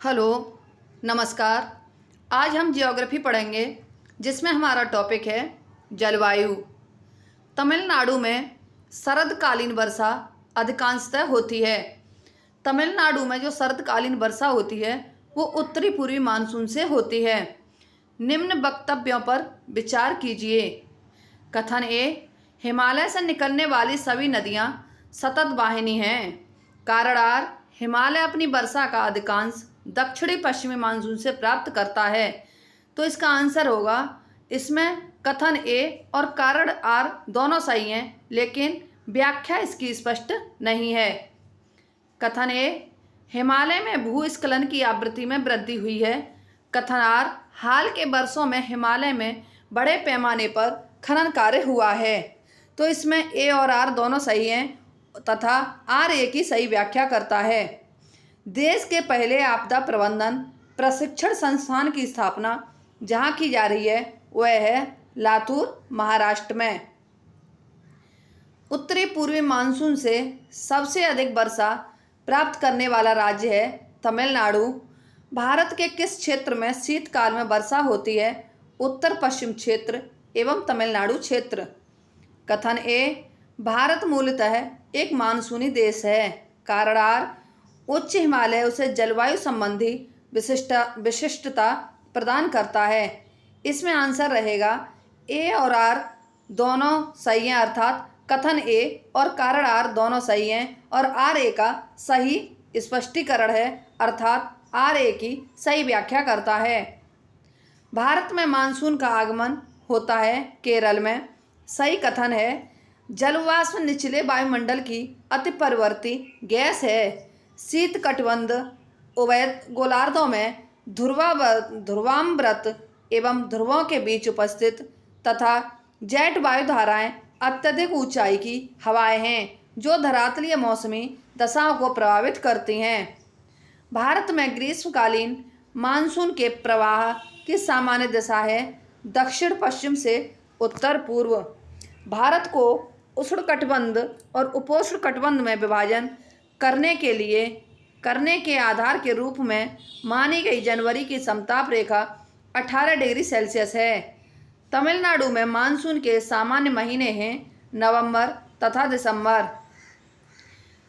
Hello, नमस्कार। आज हम ज्योग्राफी पढ़ेंगे जिसमें हमारा टॉपिक है जलवायु। तमिलनाडु में शरदकालीन वर्षा अधिकांशतः होती है। तमिलनाडु में जो शरदकालीन वर्षा होती है वो उत्तरी पूर्वी मानसून से होती है। निम्न वक्तव्यों पर विचार कीजिए। कथन ए, हिमालय से निकलने वाली सभी नदियां सतत वाहिनी हैं। कारण आर, हिमालय अपनी वर्षा का अधिकांश दक्षिणी पश्चिमी मानसून से प्राप्त करता है। तो इसका आंसर होगा, इसमें कथन ए और कारण आर दोनों सही हैं, लेकिन व्याख्या इसकी स्पष्ट नहीं है। कथन ए, हिमालय में भूस्खलन की आवृत्ति में वृद्धि हुई है। कथन आर, हाल के वर्षों में हिमालय में बड़े पैमाने पर खनन कार्य हुआ है। तो इसमें ए और आर दोनों सही हैं तथा आर ए की सही व्याख्या करता है। देश के पहले आपदा प्रबंधन प्रशिक्षण संस्थान की स्थापना जहां की जा रही है वह है लातूर, महाराष्ट्र में। उत्तरी पूर्वी मानसून से सबसे अधिक वर्षा प्राप्त करने वाला राज्य है तमिलनाडु। भारत के किस क्षेत्र में शीतकाल में वर्षा होती है? उत्तर पश्चिम क्षेत्र एवं तमिलनाडु क्षेत्र। कथन ए, भारत मूलतः एक मानसूनी देश है। कारण आर, उच्च हिमालय उसे जलवायु संबंधी विशिष्टता प्रदान करता है। इसमें आंसर रहेगा ए और आर दोनों सही हैं, अर्थात कथन ए और कारण आर दोनों सही हैं और आर ए का सही स्पष्टीकरण है, अर्थात आर ए की सही व्याख्या करता है। भारत में मानसून का आगमन होता है केरल में। सही कथन है, जलवाष्प निचले वायुमंडल की अतिपरिवर्ती गैस है। शीतकटिबंध उभय गोलार्धों में ध्रुवामृत एवं ध्रुवों के बीच उपस्थित तथा जेट वायु धाराएं अत्यधिक ऊंचाई की हवाएं हैं जो धरातलीय मौसमी दशाओं को प्रभावित करती हैं। भारत में ग्रीष्मकालीन मानसून के प्रवाह की सामान्य दिशा है दक्षिण पश्चिम से उत्तर पूर्व। भारत को उष्णकटिबंध और उपोष्णकटिबंध में विभाजन करने के आधार के रूप में मानी गई जनवरी की समताप रेखा 18 डिग्री सेल्सियस है। तमिलनाडु में मानसून के सामान्य महीने हैं नवंबर तथा दिसंबर।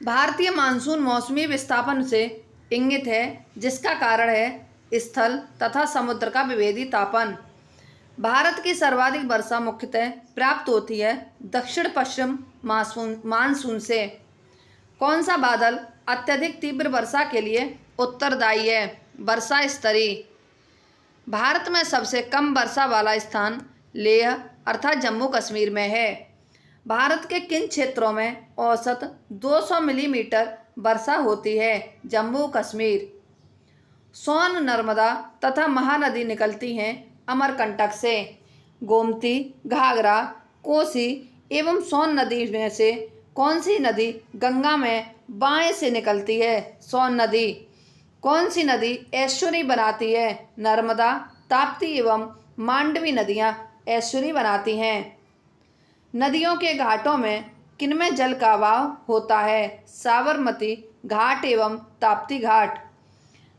भारतीय मानसून मौसमी विस्थापन से इंगित है, जिसका कारण है स्थल तथा समुद्र का विभेदी तापन। भारत की सर्वाधिक वर्षा मुख्यतः प्राप्त होती है दक्षिण पश्चिम मानसून से। कौन सा बादल अत्यधिक तीव्र वर्षा के लिए उत्तरदायी है? वर्षा स्तरी। भारत में सबसे कम वर्षा वाला स्थान लेह अर्थात जम्मू कश्मीर में है। भारत के किन क्षेत्रों में औसत 200 मिलीमीटर वर्षा होती है? जम्मू कश्मीर। सोन, नर्मदा तथा महानदी निकलती हैं अमरकंटक से। गोमती, घाघरा, कोसी एवं सोन नदी में से कौन सी नदी गंगा में बाएं से निकलती है? सोन नदी। कौन सी नदी एस्चुरी बनाती है? नर्मदा, ताप्ती एवं मांडवी नदियां एस्चुरी बनाती हैं। नदियों के घाटों में किनमें जल का अभाव होता है? साबरमती घाट एवं ताप्ती घाट।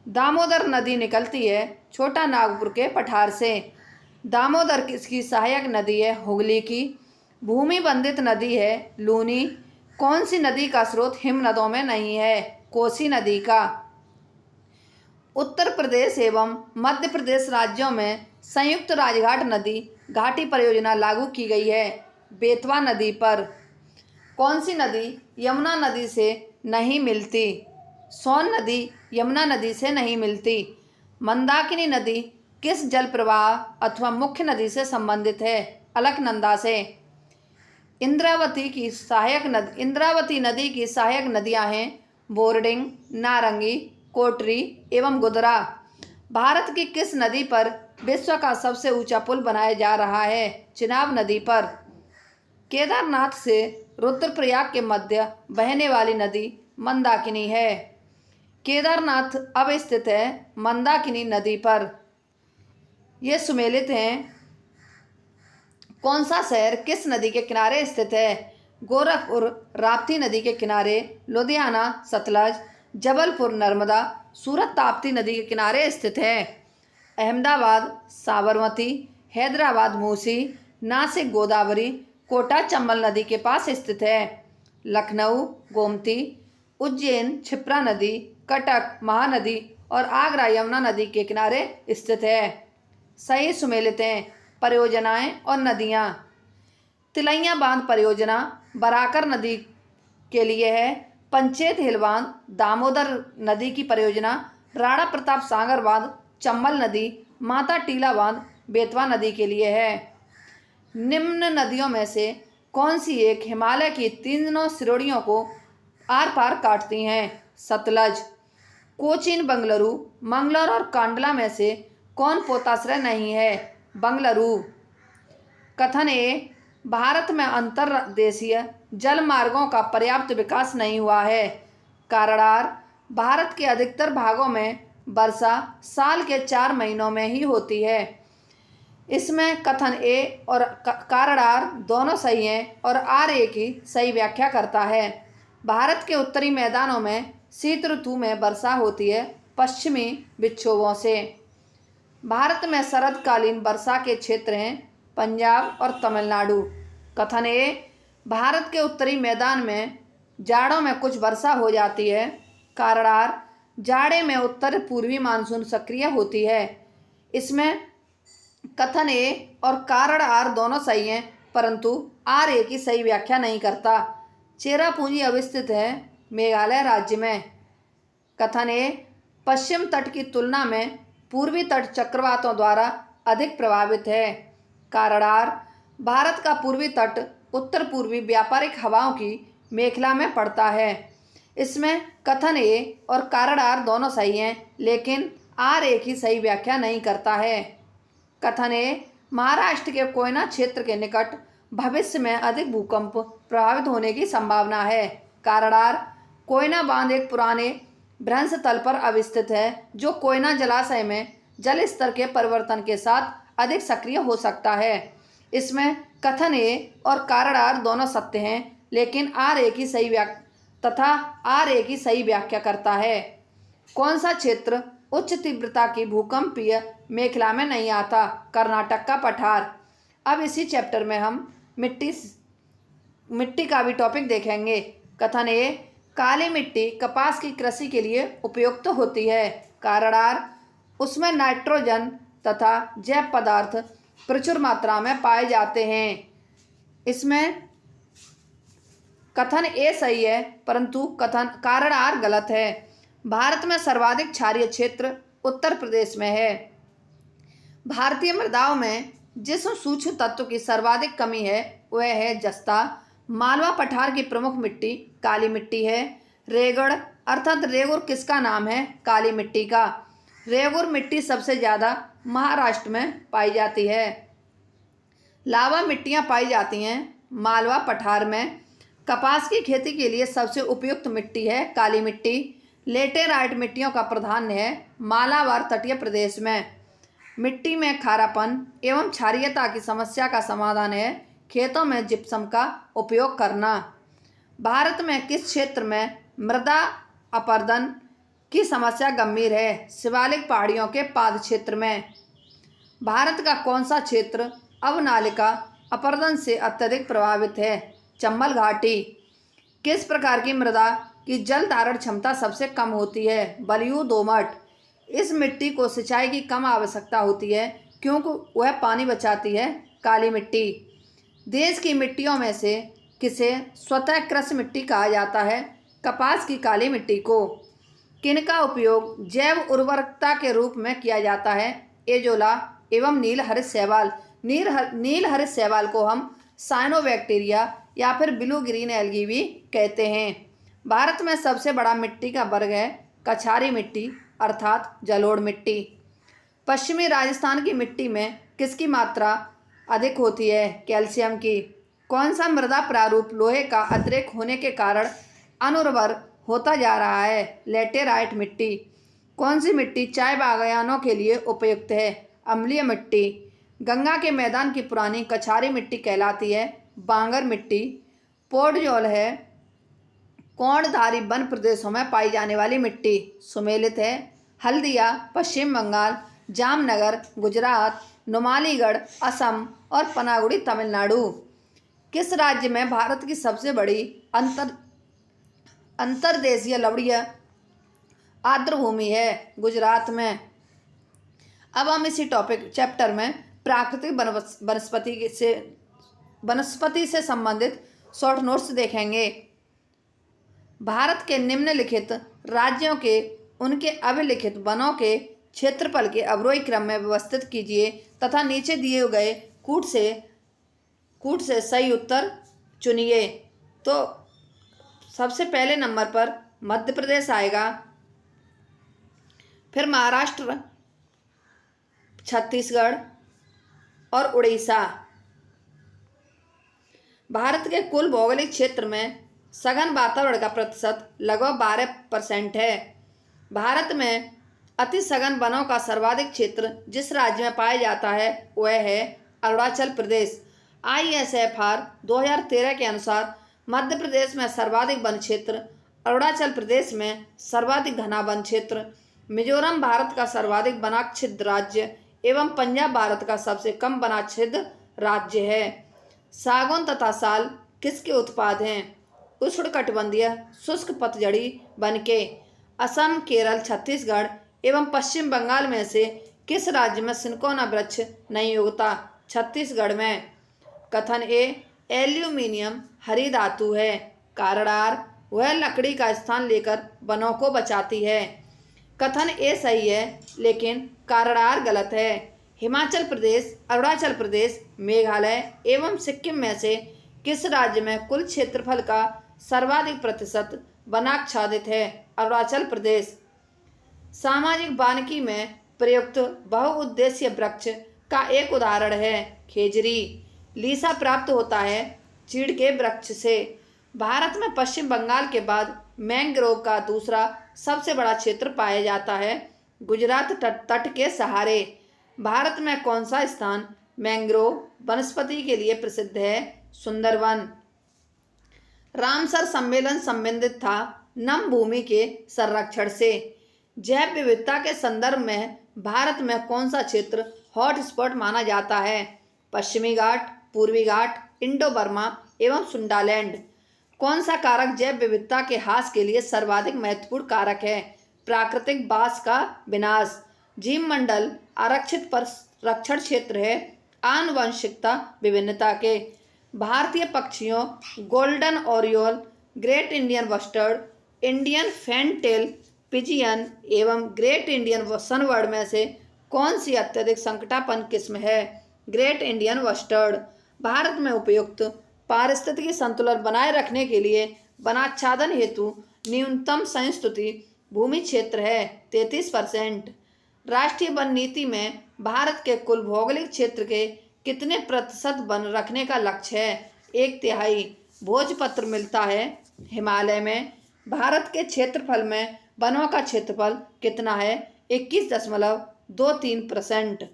दामोदर नदी निकलती है छोटा नागपुर के पठार से। दामोदर किसकी सहायक नदी है? हुगली की। भूमि बंधित नदी है लूनी। कौन सी नदी का स्रोत हिमनदों में नहीं है? कोसी नदी का। उत्तर प्रदेश एवं मध्य प्रदेश राज्यों में संयुक्त राजघाट नदी घाटी परियोजना लागू की गई है बेतवा नदी पर। कौन सी नदी यमुना नदी से नहीं मिलती? सोन नदी यमुना नदी से नहीं मिलती। मंदाकिनी नदी किस जल प्रवाह अथवा मुख्य नदी से संबंधित है? अलकनंदा से। इंद्रावती नदी की सहायक नदियां हैं बोर्डिंग, नारंगी, कोटरी एवं गुदरा। भारत की किस नदी पर विश्व का सबसे ऊंचा पुल बनाया जा रहा है? चिनाब नदी पर। केदारनाथ से रुद्रप्रयाग के मध्य बहने वाली नदी मंदाकिनी है। केदारनाथ अब स्थित है मंदाकिनी नदी पर। ये सुमेलित हैं। कौन सा शहर किस नदी के किनारे स्थित है? गोरखपुर राप्ती नदी के किनारे, लुधियाना सतलज, जबलपुर नर्मदा, सूरत ताप्ती नदी के किनारे स्थित है। अहमदाबाद साबरमती, हैदराबाद मूसी, नासिक गोदावरी, कोटा चंबल नदी के पास स्थित है। लखनऊ गोमती, उज्जैन क्षिप्रा नदी, कटक महानदी और आगरा यमुना नदी के किनारे स्थित है। सही सुमेलितें, परियोजनाएं और नदियाँ। तिलैया बांध परियोजना बराकर नदी के लिए है। पंचेत हिल बांध दामोदर नदी की परियोजना, राणा प्रताप सागर बांध चंबल नदी, माता टीला बांध बेतवा नदी के लिए है। निम्न नदियों में से कौन सी एक हिमालय की तीनों श्रेणियों को आर पार काटती हैं? सतलज। कोचीन बंगलुरु, मंगलोर और कांडला में से कौन पोताश्रय नहीं है? बंगलुरु। कथन ए, भारत में अंतर्देशीय जल मार्गों का पर्याप्त विकास नहीं हुआ है। कारण आर, भारत के अधिकतर भागों में वर्षा साल के 4 महीनों में ही होती है। इसमें कथन ए और कारण आर दोनों सही हैं और आर ए की सही व्याख्या करता है। भारत के उत्तरी मैदानों में शीत ऋतु में वर्षा होती है पश्चिमी विक्षोभों से। भारत में शरदकालीन वर्षा के क्षेत्र हैं पंजाब और तमिलनाडु। कथन ए, भारत के उत्तरी मैदान में जाड़ों में कुछ वर्षा हो जाती है। कारण आर, जाड़े में उत्तर पूर्वी मानसून सक्रिय होती है। इसमें कथन ए और कारण आर दोनों सही हैं, परंतु आर ए की सही व्याख्या नहीं करता। चेरापूंजी अवस्थित है मेघालय राज्य में। कथन ए, पश्चिम तट की तुलना में पूर्वी तट चक्रवातों द्वारा अधिक प्रभावित है। कारण आर, भारत का पूर्वी तट उत्तर पूर्वी व्यापारिक हवाओं की मेखला में पड़ता है। इसमें कथन ए और कारण आर दोनों सही हैं, लेकिन आर ए की सही व्याख्या नहीं करता है। कथन ए, महाराष्ट्र के कोयना क्षेत्र के निकट भविष्य में अधिक भूकंप प्रभावित होने की संभावना है। कारण आर, कोयना बांध एक पुराने भ्रंश तल पर अवस्थित है जो कोयना जलाशय में जल स्तर के परिवर्तन के साथ अधिक सक्रिय हो सकता है। इसमें कथन ए और कारण आर दोनों सत्य हैं, लेकिन आर ए की सही व्याख्या करता है। कौन सा क्षेत्र उच्च तीव्रता की भूकंपीय मेखला में नहीं आता? कर्नाटक का पठार। अब इसी चैप्टर में हम मिट्टी का भी टॉपिक देखेंगे। कथन ए, काली मिट्टी कपास की कृषि के लिए उपयुक्त होती है। कारण आर, उसमें नाइट्रोजन तथा जैव पदार्थ प्रचुर मात्रा में पाए जाते हैं। इसमें कथन ए सही है, परंतु कारण आर गलत है। भारत में सर्वाधिक क्षारीय क्षेत्र उत्तर प्रदेश में है। भारतीय मृदाओं में जिस सूक्ष्म तत्व की सर्वाधिक कमी है वह है जस्ता। मालवा पठार की प्रमुख मिट्टी काली मिट्टी है। रेगड़ अर्थात रेगुर किसका नाम है? काली मिट्टी का। रेगुर मिट्टी सबसे ज़्यादा महाराष्ट्र में पाई जाती है। लावा मिट्टियाँ पाई जाती हैं मालवा पठार में। कपास की खेती के लिए सबसे उपयुक्त मिट्टी है काली मिट्टी। लेटेराइट मिट्टियों का प्राधान्य है मालाबार तटीय प्रदेश में। मिट्टी में खारापन एवं क्षारीयता की समस्या का समाधान है खेतों में जिप्सम का उपयोग करना। भारत में किस क्षेत्र में मृदा अपरदन की समस्या गंभीर है? शिवालिक पहाड़ियों के पाद क्षेत्र में। भारत का कौन सा क्षेत्र अवनालिका अपरदन से अत्यधिक प्रभावित है? चंबल घाटी। किस प्रकार की मृदा की जल धारण क्षमता सबसे कम होती है? बलुई दोमट। इस मिट्टी को सिंचाई की कम आवश्यकता होती है क्योंकि वह पानी बचाती है काली मिट्टी। देश की मिट्टियों में से किसे स्वतः कृषि मिट्टी कहा जाता है? कपास की काली मिट्टी को। किनका उपयोग जैव उर्वरकता के रूप में किया जाता है? एजोला एवं नील हरित शैवाल। नील हरित शैवाल को हम साइनोबैक्टीरिया या फिर ब्लू ग्रीन एल्गी भी कहते हैं। भारत में सबसे बड़ा मिट्टी का वर्ग है कछारी मिट्टी अर्थात जलोढ़ मिट्टी। पश्चिमी राजस्थान की मिट्टी में किसकी मात्रा अधिक होती है? कैल्शियम की। कौन सा मृदा प्रारूप लोहे का अतिरिक्त होने के कारण अनुर्वर होता जा रहा है? लेटेराइट मिट्टी। कौन सी मिट्टी चाय बागानों के लिए उपयुक्त है? अम्लीय मिट्टी। गंगा के मैदान की पुरानी कछारी मिट्टी कहलाती है बांगर मिट्टी। पोडजोल है कोणधारी वन प्रदेशों में पाई जाने वाली मिट्टी सुमेलित है। हल्दिया पश्चिम बंगाल, जामनगर गुजरात, नुमालीगढ़ असम और पनागुड़ी तमिलनाडु। किस राज्य में भारत की सबसे बड़ी अंतर्देशीय लवणीय आर्द्रभूमि है? गुजरात में। अब हम इसी टॉपिक चैप्टर में प्राकृतिक वनस्पति से संबंधित शॉर्ट नोट्स देखेंगे। भारत के निम्नलिखित राज्यों के उनके अभिलिखित वनों के क्षेत्रफल के अवरोही क्रम में व्यवस्थित कीजिए तथा नीचे दिए गए कूट से सही उत्तर चुनिए। तो सबसे पहले नंबर पर मध्य प्रदेश आएगा, फिर महाराष्ट्र, छत्तीसगढ़ और उड़ीसा। भारत के कुल भौगोलिक क्षेत्र में सघन वातावरण का प्रतिशत लगभग 12% है। भारत में अति सघन वनों का सर्वाधिक क्षेत्र जिस राज्य में पाया जाता है वह है अरुणाचल प्रदेश। ISFR 2013 के अनुसार मध्य प्रदेश में सर्वाधिक वन क्षेत्र, अरुणाचल प्रदेश में सर्वाधिक घना वन क्षेत्र, मिजोरम भारत का सर्वाधिक वनाच्छिद्र राज्य एवं पंजाब भारत का सबसे कम वनाच्छिद्र राज्य है। सागौन तथा साल किसके उत्पाद हैं? उष्णकटिबंधीय शुष्क पतझड़ी वन के। असम, केरल, छत्तीसगढ़ एवं पश्चिम बंगाल में से किस राज्य में सिनकोना वृक्ष नहीं उगता? छत्तीसगढ़ में। कथन ए, एल्यूमीनियम हरी धातु है। कारण आर, वह लकड़ी का स्थान लेकर वनों को बचाती है। कथन ए सही है लेकिन कारण आर गलत है। हिमाचल प्रदेश, अरुणाचल प्रदेश, मेघालय एवं सिक्किम में से किस राज्य में कुल क्षेत्रफल का सर्वाधिक प्रतिशत वनाच्छादित है? अरुणाचल प्रदेश। सामाजिक वानिकी में प्रयुक्त बहुउद्देशीय वृक्ष का एक उदाहरण है खेजरी। लीसा प्राप्त होता है चीड़ के वृक्ष से। भारत में पश्चिम बंगाल के बाद मैंग्रोव का दूसरा सबसे बड़ा क्षेत्र पाया जाता है गुजरात तट के सहारे। भारत में कौन सा स्थान मैंग्रोव वनस्पति के लिए प्रसिद्ध है? सुंदरवन। रामसर सम्मेलन संबंधित था नम भूमि के संरक्षण से। जैव विविधता के संदर्भ में भारत में कौन सा क्षेत्र हॉटस्पॉट माना जाता है? पश्चिमी घाट, पूर्वी घाट, इंडो बर्मा एवं सुंडालैंड। कौन सा कारक जैव विविधता के ह्रास के लिए सर्वाधिक महत्वपूर्ण कारक है? प्राकृतिक बांस का विनाश। जीव मंडल आरक्षित रक्षण क्षेत्र है आनुवंशिकता विभिन्नता के। भारतीय पक्षियों golden oriole, great Indian bustard, Indian fantail pigeon एवं ग्रेट इंडियन सनबर्ड में से कौन सी अत्यधिक संकटापन्न किस्म है? Great Indian bustard. भारत में उपयुक्त पारिस्थितिकी संतुलन बनाए रखने के लिए वनाच्छादन हेतु न्यूनतम संस्तुति भूमि क्षेत्र है 33%। राष्ट्रीय वन नीति में भारत के कुल भौगोलिक क्षेत्र के कितने प्रतिशत वन रखने का लक्ष्य है? 1/3। भोजपत्र मिलता है हिमालय में। भारत के क्षेत्रफल में वनों का क्षेत्रफल कितना है? 21.23%।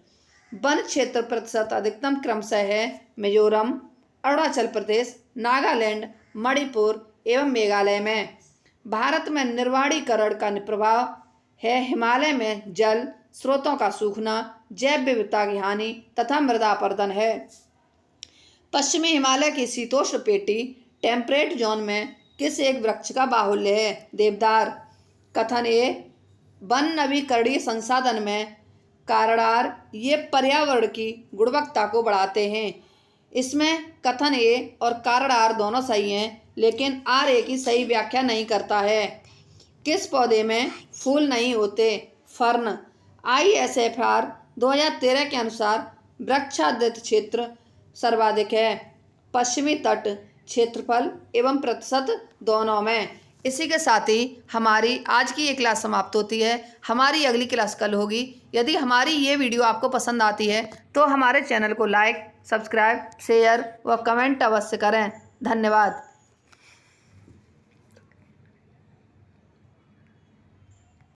वन क्षेत्र प्रतिशत अधिकतम क्रमशः है मिजोरम, अरुणाचल प्रदेश, नागालैंड, मणिपुर एवं मेघालय में। भारत में निर्वाणीकरण का प्रभाव है हिमालय में जल स्रोतों का सूखना, जैव विविधता की हानि तथा मृदा अपरदन है। पश्चिमी हिमालय की शीतोष्ण पेटी टेम्परेट जोन में किस एक वृक्ष का बाहुल्य है? देवदार। कथन ए, वन नवीकरणीय संसाधन में कारण आर, ये पर्यावरण की गुणवत्ता को बढ़ाते हैं। इसमें कथन ए और कारण आर दोनों सही हैं लेकिन आर ए की सही व्याख्या नहीं करता है। किस पौधे में फूल नहीं होते? फर्न। ISFR 2013 के अनुसार वृक्षाच्छादित क्षेत्र सर्वाधिक है पश्चिमी तट क्षेत्रफल एवं प्रतिशत दोनों में। इसी के साथ ही हमारी आज की ये क्लास समाप्त होती है। हमारी अगली क्लास कल होगी। यदि हमारी ये वीडियो आपको पसंद आती है तो हमारे चैनल को लाइक, सब्सक्राइब, शेयर व कमेंट अवश्य करें। धन्यवाद।